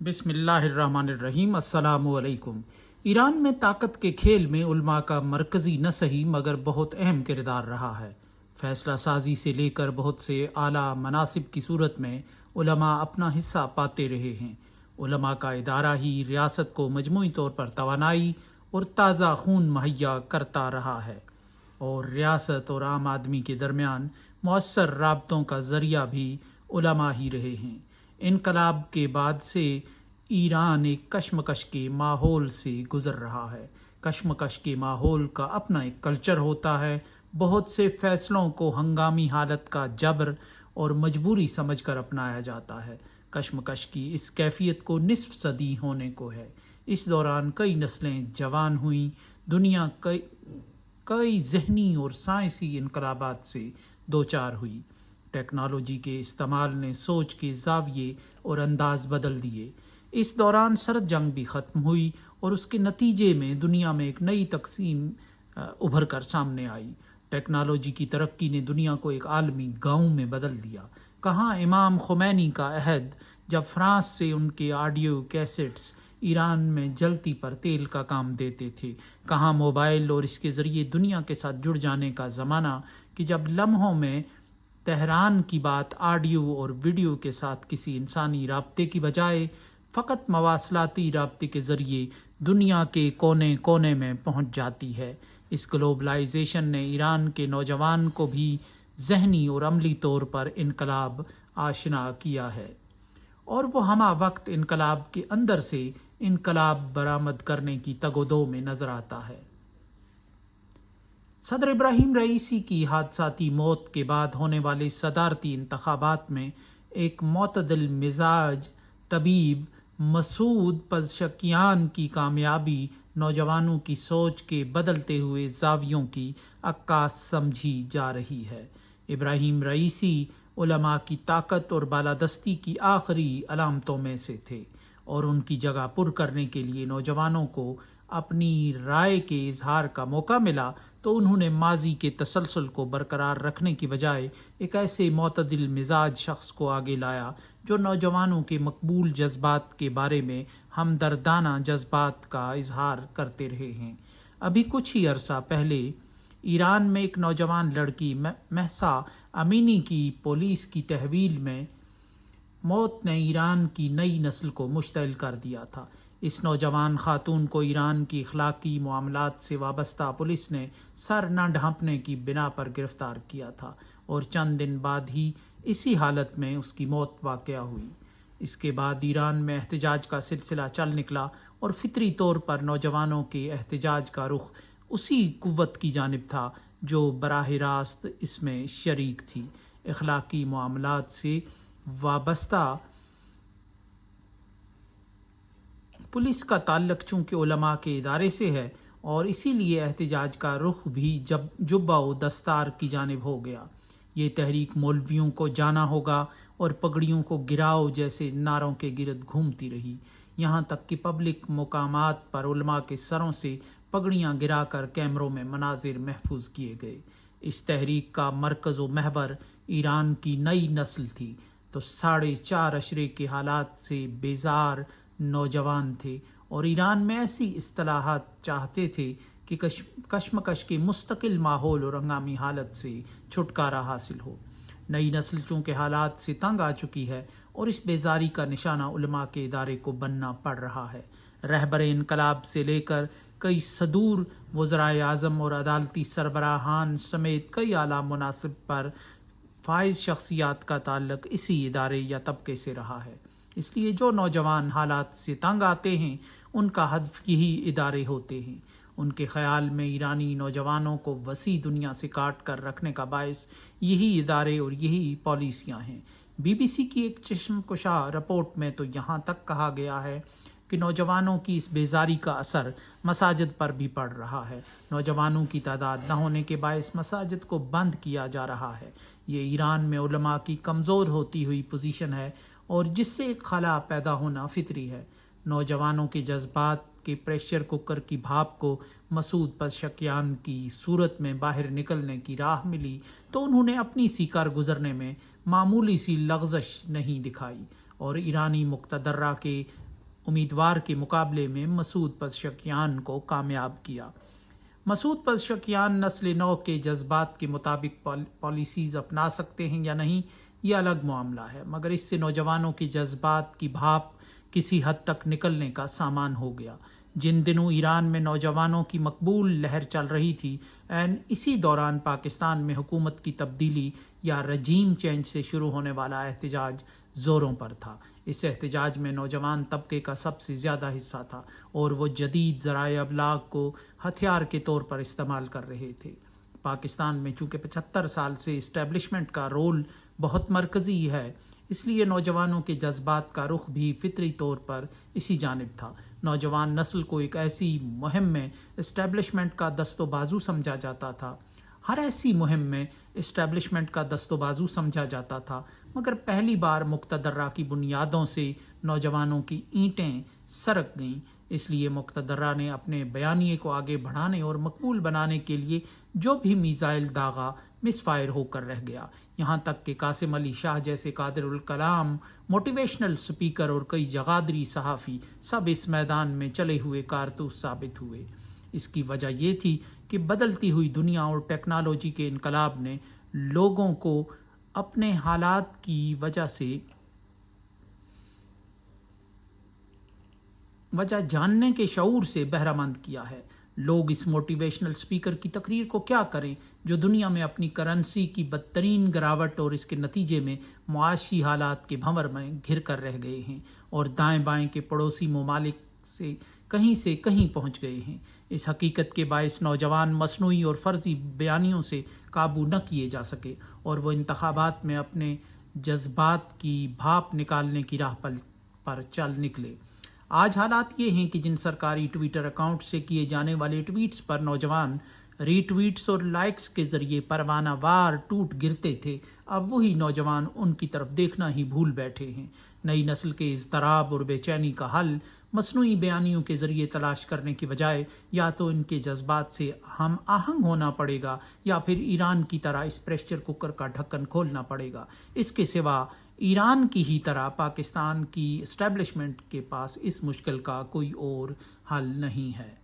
بسم اللہ الرحمن الرحیم۔ السلام علیکم۔ ایران میں طاقت کے کھیل میں علماء کا مرکزی نہ صحیح مگر بہت اہم کردار رہا ہے۔ فیصلہ سازی سے لے کر بہت سے اعلیٰ مناصب کی صورت میں علماء اپنا حصہ پاتے رہے ہیں۔ علماء کا ادارہ ہی ریاست کو مجموعی طور پر توانائی اور تازہ خون مہیا کرتا رہا ہے، اور ریاست اور عام آدمی کے درمیان مؤثر رابطوں کا ذریعہ بھی علماء ہی رہے ہیں۔ انقلاب کے بعد سے ایران ایک کشمکش کے ماحول سے گزر رہا ہے۔ کشمکش کے ماحول کا اپنا ایک کلچر ہوتا ہے۔ بہت سے فیصلوں کو ہنگامی حالت کا جبر اور مجبوری سمجھ کر اپنایا جاتا ہے۔ کشمکش کی اس کیفیت کو نصف صدی ہونے کو ہے۔ اس دوران کئی نسلیں جوان ہوئیں۔ دنیا کئی ذہنی اور سائنسی انقلابات سے دوچار ہوئی۔ ٹیکنالوجی کے استعمال نے سوچ کے زاویے اور انداز بدل دیے۔ اس دوران سرد جنگ بھی ختم ہوئی اور اس کے نتیجے میں دنیا میں ایک نئی تقسیم ابھر کر سامنے آئی۔ ٹیکنالوجی کی ترقی نے دنیا کو ایک عالمی گاؤں میں بدل دیا۔ کہاں امام خمینی کا عہد جب فرانس سے ان کے آڈیو کیسٹس ایران میں جلتی پر تیل کا کام دیتے تھے، کہاں موبائل اور اس کے ذریعے دنیا کے ساتھ جڑ جانے کا زمانہ کہ جب لمحوں میں تہران کی بات آڈیو اور ویڈیو کے ساتھ کسی انسانی رابطے کی بجائے فقط مواصلاتی رابطے کے ذریعے دنیا کے کونے کونے میں پہنچ جاتی ہے۔ اس گلوبلائزیشن نے ایران کے نوجوان کو بھی ذہنی اور عملی طور پر انقلاب آشنا کیا ہے، اور وہ ہمہ وقت انقلاب کے اندر سے انقلاب برآمد کرنے کی تگ و دو میں نظر آتا ہے۔ صدر ابراہیم رئیسی کی حادثاتی موت کے بعد ہونے والے صدارتی انتخابات میں ایک معتدل مزاج طبیب مسعود پزشکیان کی کامیابی نوجوانوں کی سوچ کے بدلتے ہوئے زاویوں کی عکاس سمجھی جا رہی ہے۔ ابراہیم رئیسی علماء کی طاقت اور بالادستی کی آخری علامتوں میں سے تھے، اور ان کی جگہ پر کرنے کے لیے نوجوانوں کو اپنی رائے کے اظہار کا موقع ملا تو انہوں نے ماضی کے تسلسل کو برقرار رکھنے کی بجائے ایک ایسے معتدل مزاج شخص کو آگے لایا جو نوجوانوں کے مقبول جذبات کے بارے میں ہمدردانہ جذبات کا اظہار کرتے رہے ہیں۔ ابھی کچھ ہی عرصہ پہلے ایران میں ایک نوجوان لڑکی مہسا امینی کی پولیس کی تحویل میں موت نے ایران کی نئی نسل کو مشتعل کر دیا تھا۔ اس نوجوان خاتون کو ایران کی اخلاقی معاملات سے وابستہ پولیس نے سر نہ ڈھانپنے کی بنا پر گرفتار کیا تھا، اور چند دن بعد ہی اسی حالت میں اس کی موت واقع ہوئی۔ اس کے بعد ایران میں احتجاج کا سلسلہ چل نکلا، اور فطری طور پر نوجوانوں کے احتجاج کا رخ اسی قوت کی جانب تھا جو براہ راست اس میں شریک تھی۔ اخلاقی معاملات سے وابستہ پولیس کا تعلق چونکہ علماء کے ادارے سے ہے، اور اسی لیے احتجاج کا رخ بھی جبہ و دستار کی جانب ہو گیا۔ یہ تحریک مولویوں کو جانا ہوگا اور پگڑیوں کو گراؤ جیسے نعروں کے گرد گھومتی رہی، یہاں تک کہ پبلک مقامات پر علماء کے سروں سے پگڑیاں گرا کر کیمروں میں مناظر محفوظ کیے گئے۔ اس تحریک کا مرکز و محور ایران کی نئی نسل تھی، تو 4.5 کے حالات سے بیزار نوجوان تھے، اور ایران میں ایسی اصطلاحات چاہتے تھے کہ کشمکش کے مستقل ماحول اور ہنگامی حالت سے چھٹکارا حاصل ہو۔ نئی نسل چونکہ حالات سے تنگ آ چکی ہے، اور اس بیزاری کا نشانہ علماء کے ادارے کو بننا پڑ رہا ہے۔ رہبر انقلاب سے لے کر کئی صدور وزرائے اعظم اور عدالتی سربراہان سمیت کئی اعلیٰ مناصب پر فائز شخصیات کا تعلق اسی ادارے یا طبقے سے رہا ہے۔ اس لیے جو نوجوان حالات سے تنگ آتے ہیں ان کا ہدف یہی ادارے ہوتے ہیں۔ ان کے خیال میں ایرانی نوجوانوں کو وسیع دنیا سے کاٹ کر رکھنے کا باعث یہی ادارے اور یہی پالیسیاں ہیں۔ بی بی سی کی ایک چشم کشا رپورٹ میں تو یہاں تک کہا گیا ہے کہ نوجوانوں کی اس بیزاری کا اثر مساجد پر بھی پڑ رہا ہے۔ نوجوانوں کی تعداد نہ ہونے کے باعث مساجد کو بند کیا جا رہا ہے۔ یہ ایران میں علماء کی کمزور ہوتی ہوئی پوزیشن ہے، اور جس سے ایک خلا پیدا ہونا فطری ہے۔ نوجوانوں کے جذبات کے پریشر کوکر کی بھاپ کو مسعود پزشکیان کی صورت میں باہر نکلنے کی راہ ملی تو انہوں نے اپنی سی کار گزرنے میں معمولی سی لغزش نہیں دکھائی، اور ایرانی مقتدرہ کے امیدوار کے مقابلے میں مسعود پزشکیان کو کامیاب کیا۔ مسعود پزشکیان نسل نو کے جذبات کے مطابق پالیسیز اپنا سکتے ہیں یا نہیں، یہ الگ معاملہ ہے، مگر اس سے نوجوانوں کے جذبات کی بھاپ کسی حد تک نکلنے کا سامان ہو گیا۔ جن دنوں ایران میں نوجوانوں کی مقبول لہر چل رہی تھی، اسی دوران پاکستان میں حکومت کی تبدیلی یا رجیم چینج سے شروع ہونے والا احتجاج زوروں پر تھا۔ اس احتجاج میں نوجوان طبقے کا سب سے زیادہ حصہ تھا اور وہ جدید ذرائع ابلاغ کو ہتھیار کے طور پر استعمال کر رہے تھے۔ پاکستان میں چونکہ 75 سال سے اسٹیبلشمنٹ کا رول بہت مرکزی ہے، اس لیے نوجوانوں کے جذبات کا رخ بھی فطری طور پر اسی جانب تھا۔ نوجوان نسل کو ایک ایسی مہم میں اسٹیبلشمنٹ کا دست و بازو سمجھا جاتا تھا، ہر ایسی مہم میں اسٹیبلشمنٹ کا دست و بازو سمجھا جاتا تھا، مگر پہلی بار مقتدرہ کی بنیادوں سے نوجوانوں کی اینٹیں سرک گئیں۔ اس لیے مقتدرہ نے اپنے بیانیے کو آگے بڑھانے اور مقبول بنانے کے لیے جو بھی میزائل داغا مس فائر ہو کر رہ گیا، یہاں تک کہ قاسم علی شاہ جیسے قادر الکلام موٹیویشنل سپیکر اور کئی جغادری صحافی سب اس میدان میں چلے ہوئے کارتوس ثابت ہوئے۔ اس کی وجہ یہ تھی کہ بدلتی ہوئی دنیا اور ٹیکنالوجی کے انقلاب نے لوگوں کو اپنے حالات کی وجہ جاننے کے شعور سے بہرہ مند کیا ہے۔ لوگ اس موٹیویشنل سپیکر کی تقریر کو کیا کریں جو دنیا میں اپنی کرنسی کی بدترین گراوٹ اور اس کے نتیجے میں معاشی حالات کے بھنور میں گھر کر رہ گئے ہیں اور دائیں بائیں کے پڑوسی ممالک سے کہیں پہنچ گئے ہیں۔ اس حقیقت کے باعث نوجوان مصنوعی اور فرضی بیانیوں سے قابو نہ کیے جا سکے اور وہ انتخابات میں اپنے جذبات کی بھاپ نکالنے کی راہ پر چل نکلے۔ آج حالات یہ ہیں کہ جن سرکاری ٹویٹر اکاؤنٹ سے کیے جانے والے ٹویٹس پر نوجوان ری ٹویٹس اور لائکس کے ذریعے پروانہ وار ٹوٹ گرتے تھے، اب وہی نوجوان ان کی طرف دیکھنا ہی بھول بیٹھے ہیں۔ نئی نسل کے اضطراب اور بے چینی کا حل مصنوعی بیانیوں کے ذریعے تلاش کرنے کی بجائے یا تو ان کے جذبات سے ہم آہنگ ہونا پڑے گا یا پھر ایران کی طرح اس پریشر کوکر کا ڈھکن کھولنا پڑے گا۔ اس کے سوا ایران کی ہی طرح پاکستان کی اسٹیبلشمنٹ کے پاس اس مشکل کا کوئی اور حل نہیں ہے۔